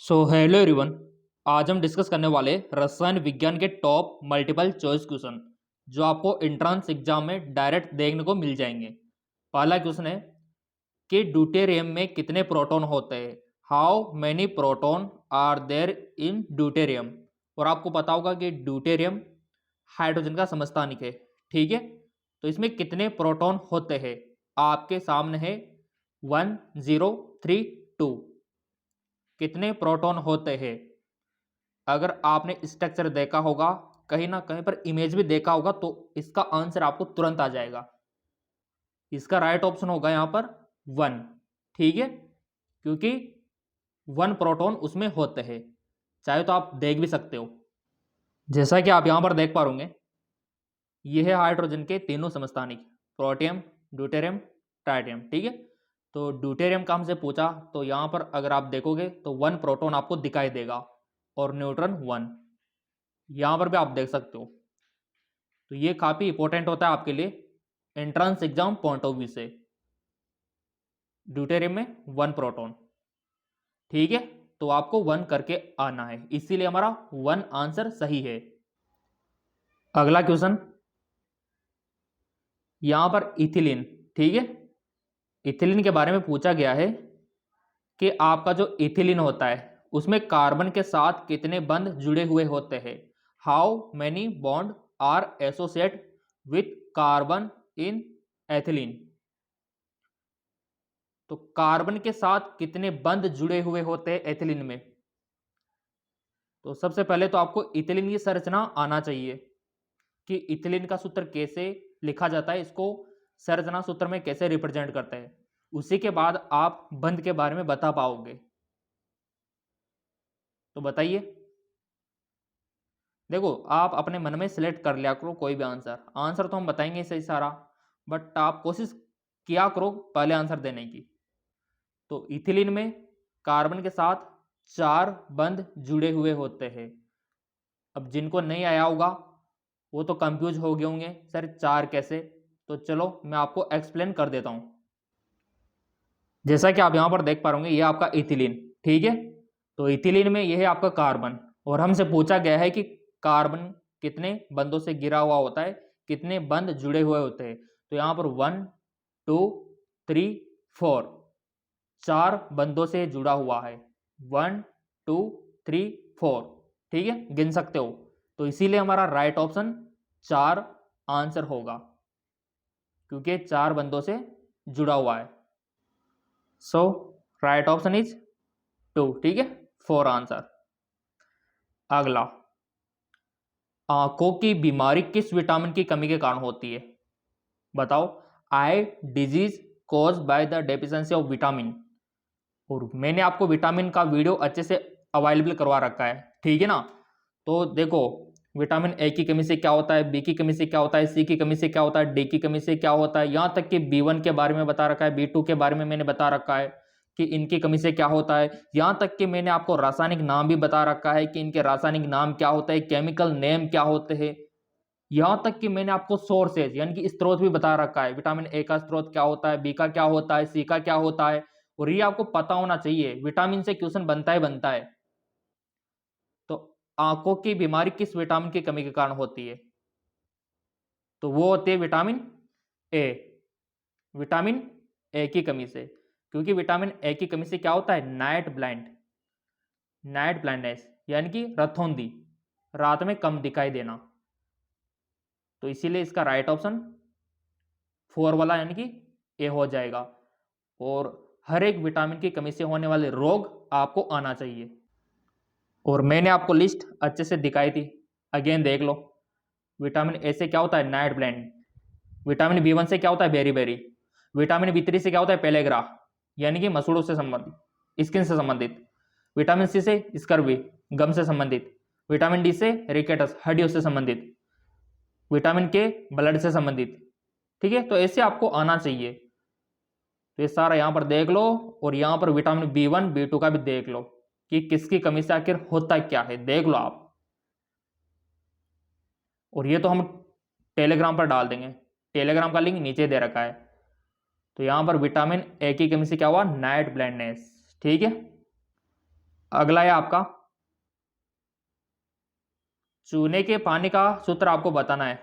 Hello everyone. आज हम discuss करने वाले रसायन विज्ञान के टॉप मल्टीपल चॉइस क्वेश्चन जो आपको एंट्रेंस एग्जाम में डायरेक्ट देखने को मिल जाएंगे। पहला क्वेश्चन है कि ड्यूटेरियम में कितने प्रोटॉन होते हैं। How many proton are there in deuterium. और आपको पता होगा कि ड्यूटेरियम हाइड्रोजन का समस्थानिक है, ठीक है। तो इसमें कितने प्रोटॉन होते हैं आपके सामने है 1032। कितने प्रोटॉन होते हैं। अगर आपने स्ट्रक्चर देखा होगा, कहीं ना कहीं पर इमेज भी देखा होगा, तो इसका आंसर आपको तुरंत आ जाएगा। इसका राइट ऑप्शन होगा यहां पर 1, ठीक है, क्योंकि 1 प्रोटॉन उसमें होते हैं। चाहे तो आप देख भी सकते हो, जैसा कि आप यहां पर देख पा रहे होंगे। यह है हाइड्रोजन के तीनों समस्थानिक, प्रोटियम, ड्यूटेरियम, ट्राइटियम, ठीक है। तो ड्यूटेरियम का हमसे पूछा, तो यहां पर अगर आप देखोगे तो 1 प्रोटॉन आपको दिखाई देगा और न्यूट्रॉन 1, यहां पर भी आप देख सकते हो। तो ये काफी इंपॉर्टेंट होता है आपके लिए entrance exam point of view से। ड्यूटेरियम में 1 प्रोटॉन, ठीक है। तो आपको 1 करके आना है, इसीलिए हमारा 1 आंसर सही है। अगला क्वेश्चन यहां पर इथिलीन, ठीक है। इथिलीन के बारे में पूछा गया है कि आपका जो इथिलीन होता है उसमें कार्बन के साथ कितने बंध जुड़े हुए होते हैं। How many bond are associate with carbon in ethylene. तो कार्बन के साथ कितने बंध जुड़े हुए होते हैं एथिलीन में। तो सबसे पहले तो आपको इथिलीन की संरचना आना चाहिए कि इथिलीन का सूत्र कैसे लिखा जाता है, इसको संरचना सूत्र में कैसे रिप्रेजेंट करते हैं। उसी के बाद आप बंध के बारे में बता पाओगे। तो बताइए। देखो, आप अपने मन में सिलेक्ट कर लिया करो कोई भी आंसर। आंसर तो हम बताएंगे सही सारा, बट आप कोशिश किया करो पहले आंसर देने की। तो इथिलीन में कार्बन के साथ 4 बंध जुड़े हुए होते हैं। अब जिनको नहीं आया होगा वो तो कंफ्यूज हो गए होंगे, सर 4 कैसे। तो चलो मैं आपको एक्सप्लेन कर देता हूं। जैसा कि आप यहां पर देख पा रहे होंगे, ये आपका इथिलीन, ठीक है। तो इथिलीन में यह है आपका कार्बन, और हमसे पूछा गया है कि कार्बन कितने बंधों से घिरा हुआ होता है, कितने बंध जुड़े हुए होते हैं। तो यहां पर 1 2 3 4, 4 बंधों से जुड़ा हुआ है। 1 2 3 4, ठीक है, गिन सकते हो। तो इसीलिए हमारा राइट ऑप्शन 4 आंसर होगा, क्योंकि 4 बंधों से जुड़ा हुआ है। सो राइट ऑप्शन इज 2, ठीक है, 4 आंसर। अगला, आंखों की बीमारी किस विटामिन की कमी के कारण होती है। बताओ। Eye disease cause by the deficiency of vitamin. और मैंने आपको विटामिन का वीडियो अच्छे से अवेलेबल करवा रखा है, ठीक है ना। तो देखो, विटामिन ए की कमी से क्या होता है, बी की कमी से क्या होता है, सी की कमी से क्या होता है, डी की कमी से क्या होता है, यहाँ तक कि B1 के बारे में बता रखा है, B2 के बारे में मैंने बता रखा है कि इनकी कमी से क्या होता है। यहाँ तक कि मैंने आपको रासायनिक नाम भी बता रखा है कि इनके रासायनिक नाम क्या होते हैं, केमिकल नेम क्या होते हैं। यहाँ तक कि मैंने आपको सोर्सेज यानी कि स्रोत भी बता रखा है, विटामिन ए का स्रोत क्या होता है, बी का क्या होता है, सी का क्या होता है। और ये आपको पता होना चाहिए, विटामिन से क्वेश्चन बनता है। तो आंखों की बीमारी किस विटामिन की कमी के कारण होती है। तो वो होती है विटामिन ए। विटामिन ए की कमी से, क्योंकि विटामिन ए की कमी से क्या होता है, नाइट ब्लाइंडनेस यानी कि रतौंधी, रात में कम दिखाई देना। तो इसीलिए इसका राइट ऑप्शन 4 वाला यानी कि ए हो जाएगा। और हर एक विटामिन की कमी से होने वाले रोग आपको आना चाहिए। और मैंने आपको लिस्ट अच्छे से दिखाई थी, अगेन देख लो। विटामिन ए से क्या होता है, नाइट ब्लाइंड। विटामिन B1 से क्या होता है, बेरी बेरी। विटामिन B3 से क्या होता है, पेलेग्रा यानी कि मसूड़ों से संबंधित, स्किन से संबंधित। विटामिन सी से स्कर्वी, गम से संबंधित। विटामिन डी से रिकेटस, हड्डियों से संबंधित। विटामिन के ब्लड से संबंधित, ठीक है। तो ऐसे आपको आना चाहिए। तो ये सारा यहां पर देख लो, और यहां पर विटामिन B1 B2 का भी देख लो कि किसकी कमी से आखिर होता क्या है, देख लो आप। और ये तो हम टेलीग्राम पर डाल देंगे, टेलीग्राम का लिंक नीचे दे रखा है। तो यहां पर विटामिन ए की कमी से क्या हुआ, नाइट ब्लाइंडनेस, ठीक है। अगला है आपका चूने के पानी का सूत्र आपको बताना है।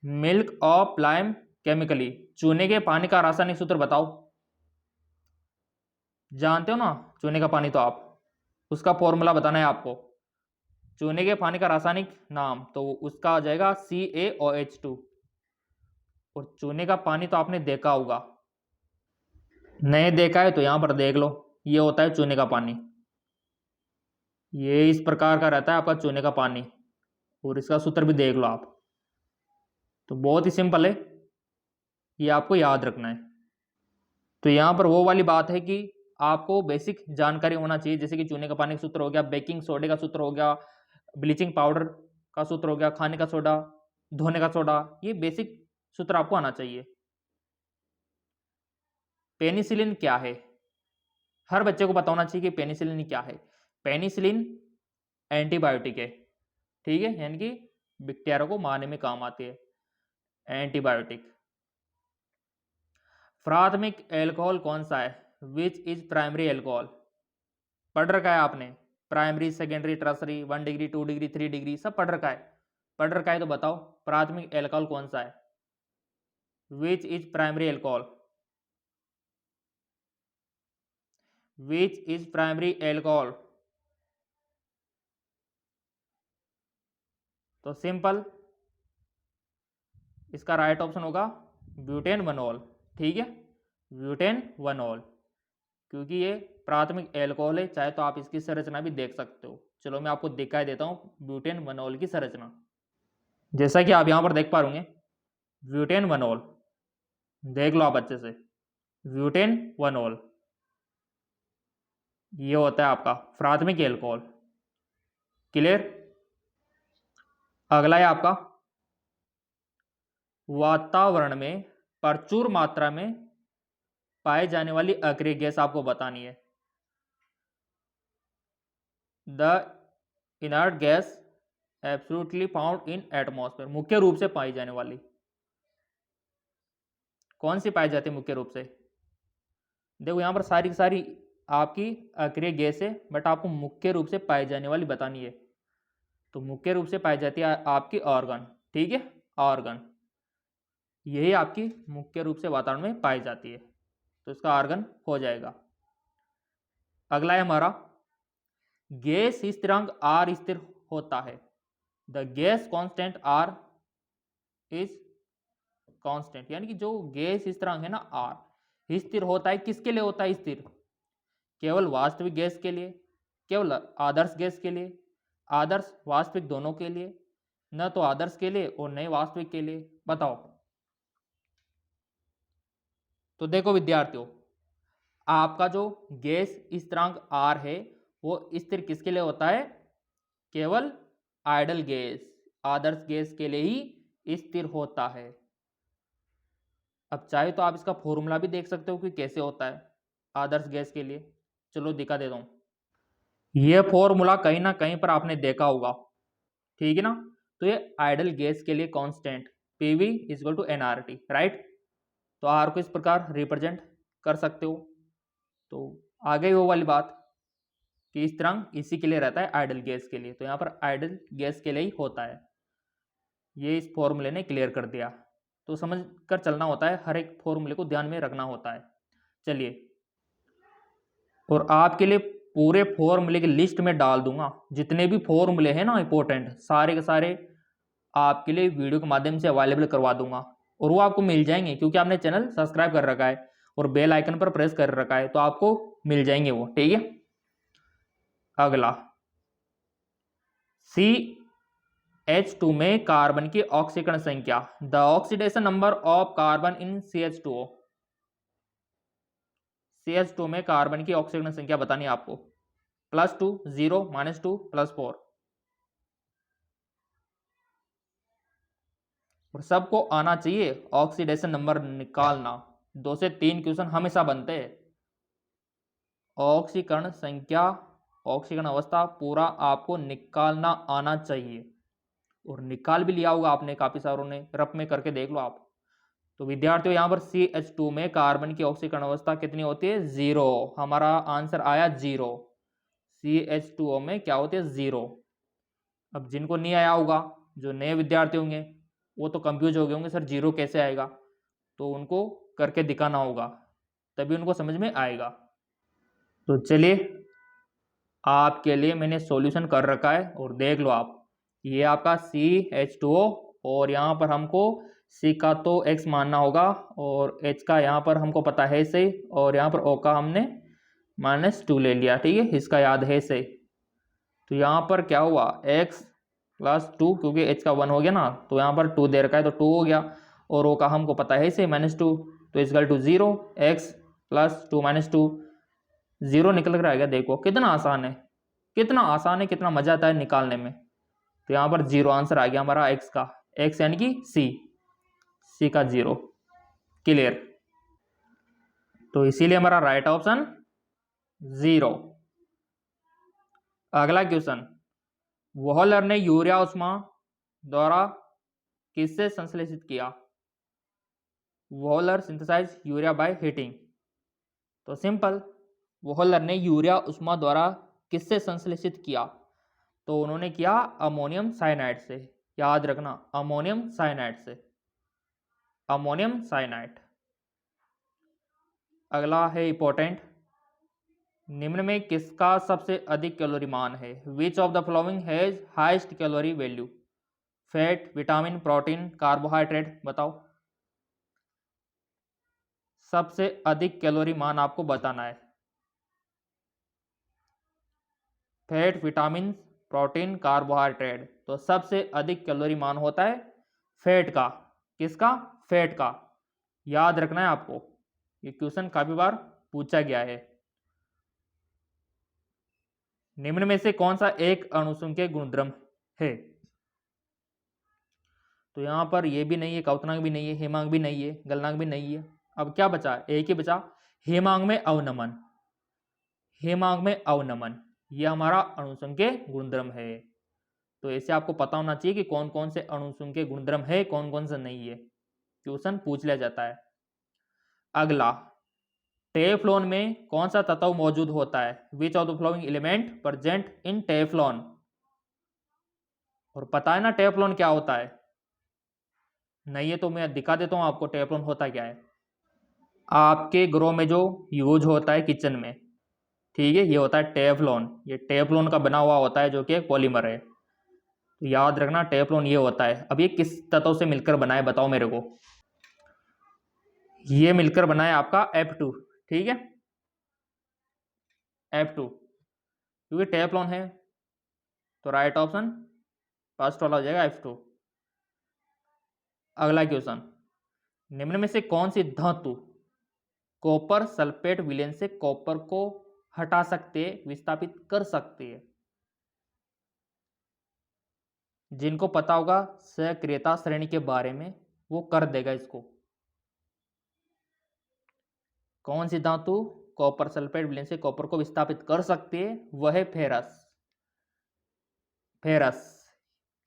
मिल्क ऑफ लाइम केमिकली, चूने के पानी का रासायनिक सूत्र बताओ। जानते हो ना चूने का पानी, तो आप उसका फॉर्मूला बताना है आपको। चूने के पानी का रासायनिक नाम तो उसका आ जाएगा CaOH2। और चूने का पानी तो आपने देखा होगा, नहीं देखा है तो यहां पर देख लो। ये होता है चूने का पानी, ये इस प्रकार का रहता है आपका चूने का पानी, और इसका सूत्र भी देख लो आप। तो बहुत ही सिंपल है, ये आपको याद रखना है। तो यहाँ पर वो वाली बात है कि आपको बेसिक जानकारी होना चाहिए, जैसे कि चूने का पानी का सूत्र हो गया, बेकिंग सोडे का सूत्र हो गया, ब्लीचिंग पाउडर का सूत्र हो गया, खाने का सोडा, धोने का सोडा, ये बेसिक सूत्र आपको आना चाहिए। पेनिसिलिन क्या है, हर बच्चे को पता होना चाहिए कि पेनिसिलिन क्या है। पेनिसिलिन एंटीबायोटिक है, ठीक है, यानी कि बैक्टीरिया को मारने में काम आती है, एंटीबायोटिक। प्राथमिक एल्कोहल कौन सा है, विच इज प्राइमरी एल्कोहल, पढ़ रखा है आपने, primary secondary tertiary, 1 degree 2 degree 3 degree सब पढ़ रखा है। पढ़ रखा है तो बताओ प्राथमिक एल्कोहल कौन सा है, which is primary alcohol, which is primary alcohol. तो सिंपल इसका राइट ऑप्शन होगा ब्यूटेन वनॉल, ठीक है, ब्यूटेन वनॉल, क्योंकि ये प्राथमिक एल्कोहल है। चाहे तो आप इसकी संरचना भी देख सकते हो, चलो मैं आपको दिखाई देता हूँ ब्यूटेन वनॉल की संरचना। जैसा कि आप यहाँ पर देख पा रहे होंगे, ब्यूटेन वनॉल, देख लो आप अच्छे से, ब्यूटेन वनॉल ये होता है आपका प्राथमिक एल्कोहल, क्लियर। अगला है आपका वातावरण में प्रचुर मात्रा में पाए जाने वाली अक्रिय गैस आपको बतानी है। The inert gas absolutely found in atmosphere, मुख्य रूप से पाई जाने वाली कौन सी पाई जाती है मुख्य रूप से। देखो यहां पर सारी की सारी आपकी अक्रिय गैस है, बट आपको मुख्य रूप से पाई जाने वाली बतानी है। तो मुख्य रूप से पाई जाती है आपकी ऑर्गन, ठीक है, ऑर्गन, यही आपकी मुख्य रूप से वातावरण में पाई जाती है, तो इसका आर्गन हो जाएगा। अगला है हमारा गैस स्थिरांक R स्थिर होता है, the gas constant R is constant, यानी कि जो गैस स्थिरांक है ना R स्थिर होता है, किसके लिए होता है स्थिर, केवल वास्तविक गैस के लिए, केवल आदर्श गैस के लिए, आदर्श वास्तविक दोनों के लिए, न तो आदर्श के लिए और न वास्तविक के लिए, बताओ। तो देखो विद्यार्थियों, आपका जो गैस स्थिरांक R है वो स्थिर किसके लिए होता है, केवल आइडल गैस, आदर्श गैस के लिए ही स्थिर होता है। अब चाहे तो आप इसका फॉर्मूला भी देख सकते हो कि कैसे होता है आदर्श गैस के लिए, चलो दिखा देता हूं। यह फॉर्मूला कहीं ना कहीं पर आपने देखा होगा, ठीक है ना। तो ये आइडल गैस के लिए constant PV equal to nRT, right. तो R को इस प्रकार रिप्रेजेंट कर सकते हो। तो आ गई वो वाली बात कि स्थिरांक इसी के लिए रहता है आइडल गैस के लिए, तो यहाँ पर आइडल गैस के लिए ही होता है, ये इस फॉर्मूले ने क्लियर कर दिया। तो समझ कर चलना होता है, हर एक फॉर्मूले को ध्यान में रखना होता है। चलिए, और आपके लिए पूरे फॉर्मूले की लिस्ट में डाल दूंगा, जितने भी फॉर्मूले हैं ना इंपॉर्टेंट, सारे के सारे आपके लिए वीडियो के माध्यम से अवेलेबल करवा दूंगा, और वो आपको मिल जाएंगे क्योंकि आपने चैनल सब्सक्राइब कर रखा है और बेल आइकन पर प्रेस कर रखा है, तो आपको मिल जाएंगे वो, ठीक है। अगला CH2 में कार्बन की ऑक्सीकरण संख्या, the oxidation number of carbon in CH2O, CH2 में कार्बन की ऑक्सीकरण संख्या बतानी है आपको, +2, 0, -2, +4, और सबको आना चाहिए ऑक्सीडेशन नंबर निकालना। 2 से 3 क्वेश्चन हमेशा बनते हैं। ऑक्सीकरण संख्या, ऑक्सीकरण अवस्था पूरा आपको निकालना आना चाहिए, और निकाल भी लिया होगा आपने, काफी सारों ने, रफ में करके देख लो आप। तो विद्यार्थियों यहाँ पर CH2 में कार्बन की ऑक्सीकरण अवस्था कितनी होती है, 0, हमारा आंसर आया 0। CH2O में क्या होती है 0। अब जिनको नहीं आया होगा, जो नए विद्यार्थी होंगे वो तो कंफ्यूज हो गए होंगे, सर 0 कैसे आएगा, तो उनको करके दिखाना होगा तभी उनको समझ में आएगा। तो चलिए आपके लिए मैंने सॉल्यूशन कर रखा है और देख लो आप, ये आपका CH2O और यहाँ पर हमको C का तो X मानना होगा और H का यहाँ पर हमको पता है सही, और यहाँ पर O का हमने -2 ले लिया, ठीक है, इसका याद है सही। तो यहाँ पर क्या हुआ X + 2, क्योंकि H का 1 हो गया ना, तो यहाँ पर 2 दे रखा है तो 2 हो गया, और O का हमको पता है सही -2, तो इक्वल टू 0, X + 2 -2, 0 निकल कर आएगा। देखो कितना आसान है, कितना आसान है, कितना मजा आता है निकालने में। तो यहाँ पर 0 आंसर आ गया हमारा X का, X यानी कि C का 0, क्लियर। तो इसीलिए हमारा राइट ऑप्शन 0। अगला क्वेश्चन, वॉलर ने यूरिया उष्मा द्वारा किससे संश्लेषित किया? Wohler synthesize urea by heating. तो सिंपल, वॉलर ने यूरिया उष्मा द्वारा किससे संश्लेषित किया? तो उन्होंने किया अमोनियम साइनाइड से, याद रखना अमोनियम साइनाइड से, अमोनियम साइनाइड। अगला है इंपॉर्टेंट, निम्न में किसका सबसे अधिक कैलोरी मान है? Which of the following has highest calorie value? Fat, vitamin, protein, carbohydrate, बताओ। सबसे अधिक कैलोरी मान आपको बताना है। Fat, vitamin, protein, carbohydrate. तो सबसे अधिक कैलोरी मान होता है फैट का। किसका? फैट का। याद रखना है आपको, ये क्वेश्चन काफी बार पूछा गया है। निम्न में से कौन सा एक अणुसंख्यक गुणधर्म है? तो यहां पर ये भी नहीं है, क्वथनांक भी नहीं है, हेमांक भी नहीं है, गलनांक भी नहीं है। अब क्या बचा? एक ही बचा, हेमांक में अवनमन। हेमांक में अवनमन ये हमारा अणुसंख्यक गुणधर्म है। तो ऐसे आपको पता होना चाहिए कि कौन कौन से अणुसंख्यक गुणधर्म है, कौन कौन से नहीं है, क्वेश्चन पूछ लिया जाता है। अगला, टेफ्लॉन में कौन सा तत्व मौजूद होता है? Which of the following element present in Teflon? और पता है ना टेफ्लॉन क्या होता है? नहीं है तो मैं दिखा देता हूं आपको टेफ्लॉन होता क्या है। आपके घरों में जो यूज होता है किचन में, ठीक है, ये होता है टेफ्लॉन। ये टेफ्लॉन का बना हुआ होता है जो कि एक पॉलीमर है। तो याद रखना टेफ्लॉन ये होता है। अब ये किस तत्व से मिलकर बना है बताओ मेरे को? ये मिलकर बना है आपका F2, ठीक है, F2, क्योंकि टेफ्लॉन है तो राइट ऑप्शन फर्स्ट वाला हो जाएगा F2। अगला क्वेश्चन, निम्न में से कौन सी धातु कॉपर सल्फेट विलयन से कॉपर को हटा सकते, विस्थापित कर सकती है? जिनको पता होगा सक्रियता श्रेणी के बारे में वो कर देगा इसको। कौन सी धातु कॉपर सल्फेट विलयन से कॉपर को विस्थापित कर सकती है? वह है फेरस। फेरस,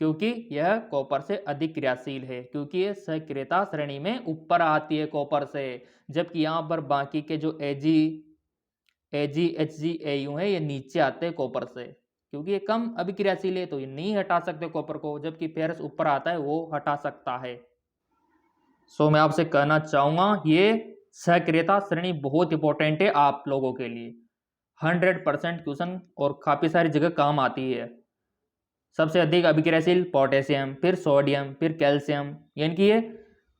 क्योंकि यह कॉपर से अधिक क्रियाशील है, क्योंकि यह सक्रियता श्रेणी में ऊपर आती है कॉपर से, जबकि यहां पर बाकी के जो Ag, Hg, Au है ये नीचे आते हैं कॉपर से, क्योंकि ये कम अभिक्रियाशील है तो ये नहीं हटा सकते कॉपर को, जबकि फेरस ऊपर आता है वो हटा सकता है। सो मैं आपसे कहना चाहूंगा ये सक्रियता श्रेणी बहुत इंपॉर्टेंट है आप लोगों के लिए, 100% क्वेश्चन और काफी सारी जगह काम आती है। सबसे अधिक अभिक्रियाशील पोटेशियम, फिर सोडियम, फिर कैल्शियम, यानी कि ये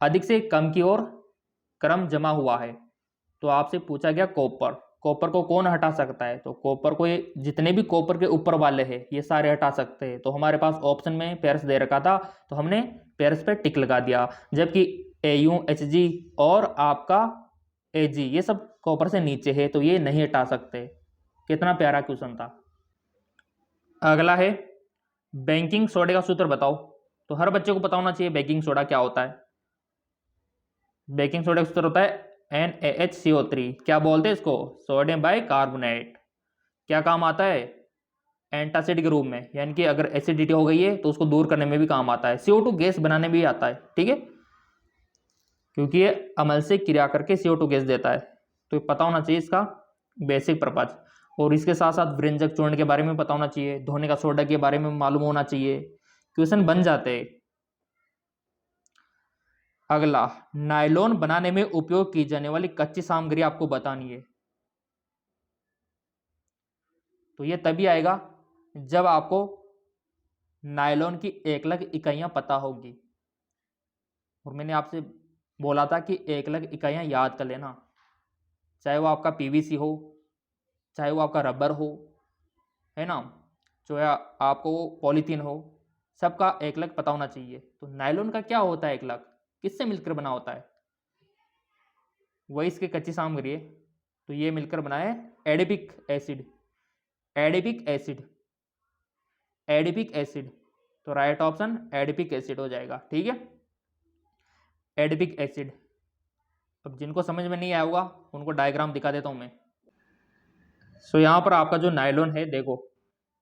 अधिक से कम की ओर क्रम जमा हुआ है। तो आपसे पूछा गया कॉपर, कॉपर को कौन हटा सकता है? तो कॉपर को ये जितने भी कॉपर के ऊपर वाले हैं ये सारे हटा सकते हैं। तो हमारे पास ऑप्शन में पेरिस दे रखा था तो हमने पेरिस पे टिक लगा दिया, जबकि Au, Hg और आपका Ag ये सब कॉपर से नीचे है तो ये नहीं हटा सकते। कितना प्यारा क्वेश्चन था। अगला है बेकिंग सोडा का सूत्र बताओ। तो हर बच्चे को पता होना चाहिए बेकिंग सोडा क्या होता है। बेकिंग सोडा का सूत्र होता है NaHCO3। क्या बोलते हैं इसको? Sodium bicarbonate. क्या काम आता है? एंटासिड के रूप में, यानी कि अगर एसिडिटी हो गई है तो उसको दूर करने में भी काम आता है। CO2 गैस बनाने में भी आता है, ठीक है, क्योंकि ये अम्ल से क्रिया करके CO2 गैस देता है। तो पता होना चाहिए इसका बेसिक पर्पज। और इसके साथ साथ व्यंजक चूर्ण के बारे में पता होना चाहिए, धोने का सोडा के बारे में मालूम होना चाहिए, क्वेश्चन बन जाते हैं। अगला, नायलॉन बनाने में उपयोग की जाने वाली कच्ची सामग्री आपको बतानी है। तो ये तभी आएगा जब आपको नायलॉन की एकलक इकाइयां पता होगी। और मैंने आपसे बोला था कि एकलक इकाइयां याद कर लेना, चाहे वो आपका पीवीसी हो, चाहे वो आपका रबर हो, है ना, चाहे आपको पॉलीथीन हो, सबका एकलक पता होना चाहिए। तो नायलॉन का क्या होता है एकलक, किससे मिलकर बना होता है? वही इसकी कच्ची सामग्री है। तो ये मिलकर बना है adipic acid, adipic acid, adipic acid. तो राइट ऑप्शन एडिपिक एसिड हो जाएगा। ठीक है, एडिपिक एसिड। अब जिनको समझ में नहीं आया होगा उनको डायग्राम दिखा देता हूं मैं। सो यहां पर आपका जो नायलॉन है, देखो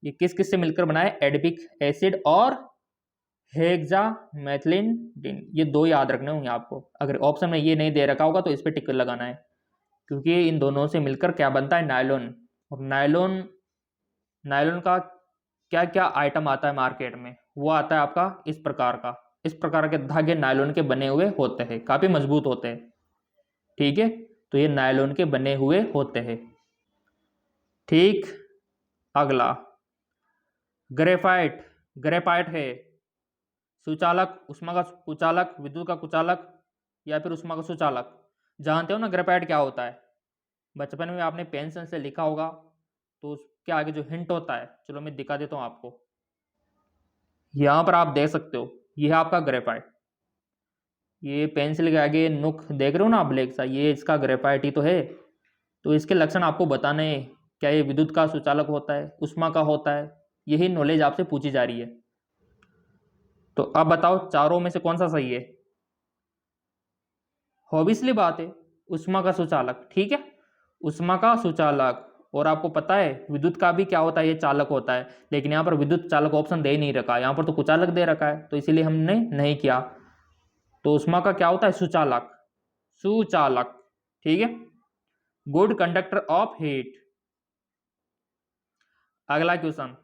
ये किस किस से मिलकर बना है, एडिपिक एसिड और हेक्सामेथिलीन। ये दो याद रखने होंगे आपको। अगर ऑप्शन में ये नहीं दे रखा होगा तो इस पर टिक लगाना है, क्योंकि इन दोनों से मिलकर क्या बनता है, नायलॉन। और नायलॉन, नायलॉन का क्या क्या आइटम आता है मार्केट में, वो आता है आपका इस प्रकार का। इस प्रकार के धागे नायलॉन के बने हुए होते हैं, काफी मजबूत होते हैं। ठीक है, तो ये नायलॉन के बने हुए होते हैं। ठीक, अगला ग्रेफाइट। ग्रेफाइट है सुचालक, उष्मा का कुचालक, विद्युत का कुचालक, या फिर उष्मा का सुचालक। जानते हो ना ग्रेफाइट क्या होता है? बचपन में आपने पेंसिल से लिखा होगा, तो उसके आगे जो हिंट होता है, चलो मैं दिखा देता हूँ आपको। यहाँ पर आप देख सकते हो, यह है आपका ग्रेफाइट। ये पेंसिल के आगे नुक देख रहे हो ना आप ब्लैक सा, ये इसका ग्रेफाइट ही तो है। तो इसके लक्षण आपको बताने हैं, क्या ये विद्युत का सुचालक होता है, उष्मा का होता है, यही नॉलेज आपसे पूछी जा रही है। तो अब बताओ चारों में से कौन सा सही है? ऑब्वियसली बात है, उष्मा का सुचालक। ठीक है, उष्मा का सुचालक। और आपको पता है विद्युत का भी क्या होता है, ये चालक होता है। लेकिन यहाँ पर विद्युत चालक ऑप्शन दे नहीं रखा, यहाँ पर तो कुचालक दे रखा है, तो इसीलिए हमने नहीं किया। तो उष्मा का क्या होता है, सुचालक, सुचालक। ठीक है, गुड कंडक्टर ऑफ हीट। अगला क्वेश्चन,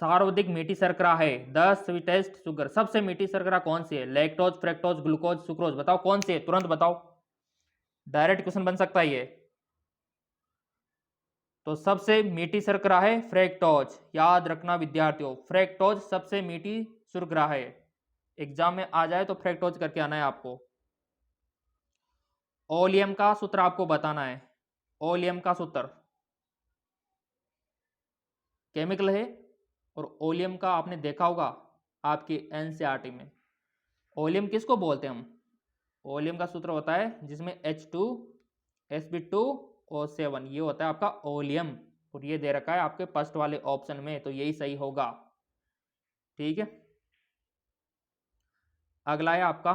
सर्वाधिक मीठी शर्करा है, द स्वीटेस्ट शुगर। सबसे मीठी शर्करा कौन सी है? Lactose, fructose, glucose, sucrose. बताओ कौन सी है, तुरंत बताओ, डायरेक्ट क्वेश्चन बन सकता है ये। तो सबसे मीठी शर्करा है फ्रैक्टोज। याद रखना विद्यार्थियों, फ्रैक्टोज सबसे मीठी शर्करा है। एग्जाम में आ जाए तो फ्रैक्टोज करके आना है आपको। ओलियम का सूत्र आपको बताना है, ओलियम का सूत्र केमिकल है। और ओलियम का आपने देखा होगा आपकी एनसीईआरटी में। ओलियम किसको बोलते हैं हम? ओलियम का सूत्र होता है जिसमें H2 Sp2 और 7, ये होता है आपका ओलियम। और ये दे रखा है आपके फर्स्ट वाले ऑप्शन में, तो यही सही होगा। ठीक है, अगला है आपका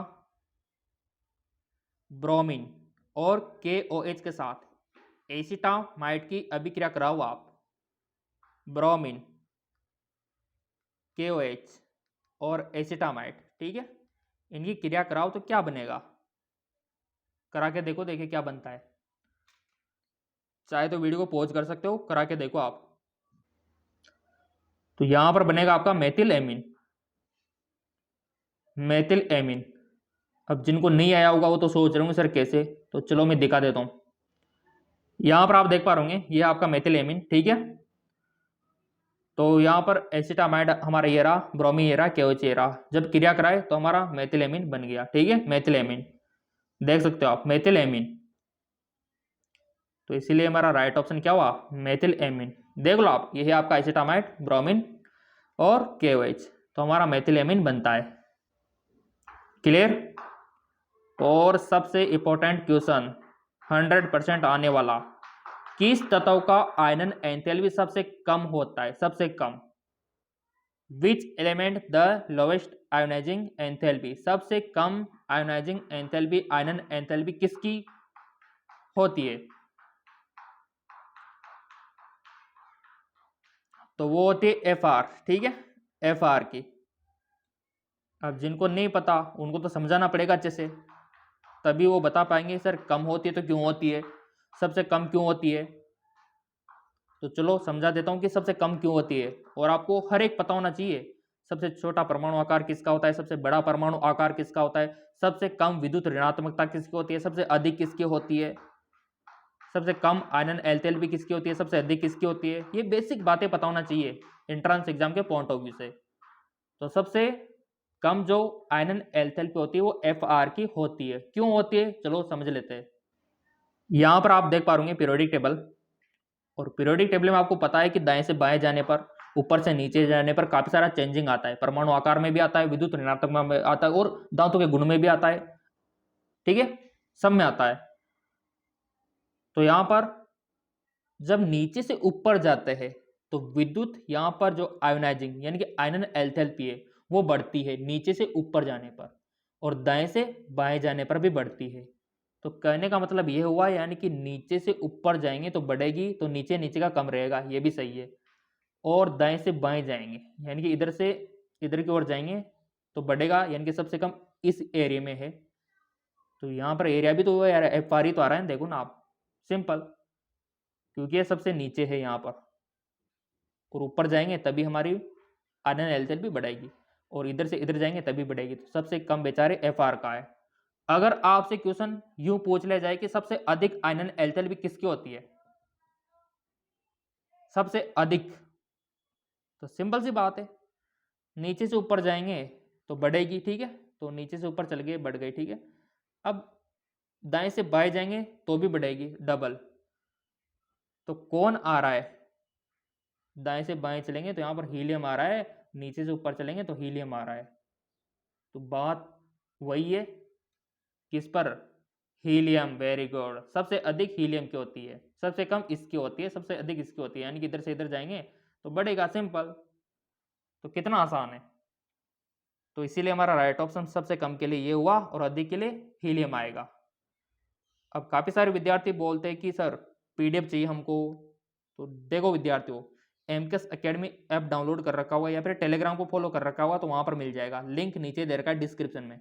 ब्रोमीन और KOH के साथ एसिटामाइड की अभिक्रिया कराओ आप। ब्रोमीन, KOH और एसिटामाइड, ठीक है, इनकी क्रिया कराओ तो क्या बनेगा, करा के देखो, देखिए क्या बनता है। चाहे तो वीडियो को पॉज कर सकते हो, करा के देखो आप। तो यहां पर बनेगा आपका मेथिल एमीन, मेथिल एमीन। अब जिनको नहीं आया होगा वो तो सोच रहे होंगे सर कैसे, तो चलो मैं दिखा देता हूं। यहां पर आप देख पा रहे होंगे ये आपका मेथिल एमीन। ठीक है, तो यहां पर एसिटामाइड हमारा ये रहा, ब्रोमी ये रहा, KOH ये रहा। जब क्रिया कराए तो हमारा मेथिल एमीन बन गया। ठीक है, मेथिल एमीन देख सकते हो आप, मेथिल एमीन। तो इसीलिए हमारा राइट ऑप्शन क्या हुआ, मेथिल एमीन। देख लो आप, ये है आपका एसिटामाइड, ब्रोमीन और KOH, तो हमारा मेथिल एमीन बनता है। क्लियर? और सबसे इंपॉर्टेंट क्वेश्चन 100% आने वाला, किस तत्व का आयनन एंथैल्पी सबसे कम होता है, सबसे कम? Which element the lowest ionising enthalpy, सबसे कम आयोनाइजिंग एंथैल्पी, आयनन एंथैल्पी किसकी होती है? तो वो होती है FR। ठीक है, FR की। अब जिनको नहीं पता उनको तो समझाना पड़ेगा अच्छे से, तभी वो बता पाएंगे सर कम होती है तो क्यों होती है, सबसे कम क्यों होती है। तो चलो समझा देता हूँ कि सबसे कम क्यों होती है, और आपको हर एक पता होना चाहिए। सबसे छोटा परमाणु आकार किसका होता है, सबसे बड़ा परमाणु आकार किसका होता है, सबसे कम विद्युत ऋणात्मकता किसकी होती है, सबसे अधिक किसकी होती है, सबसे कम आयनन एल्थैल्पी किसकी होती है, सबसे अधिक किसकी होती है। ये बेसिक बातें पता होना चाहिए एंट्रेंस एग्जाम के पॉइंट ऑफ व्यू से। तो सबसे कम जो आयनन एल्थैल्पी होती है वो Fr की होती है। क्यों होती है, चलो समझ लेते हैं। यहां पर आप देख पा रहे पीरियोडिक टेबल, और पीरियोडिक टेबल में आपको पता है कि दाएं से बाएं जाने पर, ऊपर से नीचे जाने पर काफी सारा चेंजिंग आता है। परमाणु आकार में भी आता है, विद्युत ऋणात्मक में आता है, और धातु के गुण में भी आता है। ठीक है, सब में आता है। तो यहां पर जब नीचे से ऊपर जाते हैं तो विद्युत यहां पर जो आयोनाइजिंग यानी कि आयनन एल्थैल्पी है वो बढ़ती है नीचे से ऊपर जाने पर, और दाएं से बाएं जाने पर भी बढ़ती है। तो कहने का मतलब ये हुआ, यानी कि नीचे से ऊपर जाएंगे तो बढ़ेगी, तो नीचे नीचे का कम रहेगा, ये भी सही है। और दाएं से बाएं जाएंगे यानी कि इधर से इधर की ओर जाएंगे तो बढ़ेगा, यानी कि सबसे कम इस एरिया में है। तो यहाँ पर एरिया भी तो यार Fr ही तो आ रहा है, देखो ना आप, सिंपल, क्योंकि ये सबसे नीचे है यहाँ पर, और ऊपर जाएंगे तभी हमारी आयनन एल्थैल्पी बढ़ेगी, और इधर से इधर जाएंगे तभी बढ़ेगी। तो सबसे कम बेचारे Fr का है। अगर आपसे क्वेश्चन यूं पूछ लिया जाए कि सबसे अधिक आयनन एल्थैल्पी किसकी होती है, सबसे अधिक, तो सिंपल सी बात है, नीचे से ऊपर जाएंगे तो बढ़ेगी। ठीक है, तो नीचे से ऊपर चल गए, बढ़ गई। ठीक है, अब दाएं से बाएं जाएंगे तो भी बढ़ेगी, डबल। तो कौन आ रहा है, दाएं से बाएं चलेंगे तो यहां पर हीलियम आ रहा है, नीचे से ऊपर चलेंगे तो हीलियम आ रहा है। तो बात वही है, किस पर, हीलियम। वेरी गुड, सबसे अधिक हीलियम की होती है, सबसे कम इसकी होती है, सबसे अधिक इसकी होती है, यानी कि इधर से इधर जाएंगे तो बढ़ेगा, सिंपल। तो कितना आसान है। तो इसीलिए हमारा राइट ऑप्शन सबसे कम के लिए ये हुआ, और अधिक के लिए हीलियम आएगा। अब काफी सारे विद्यार्थी बोलते हैं कि सर पीडीएफ चाहिए हमको। तो देखो विद्यार्थियों, एमकेएस एकेडमी ऐप डाउनलोड कर रखा हुआ है या फिर टेलीग्राम को फॉलो कर रखा हुआ, तो वहां पर मिल जाएगा, लिंक नीचे दे रखा है डिस्क्रिप्शन में।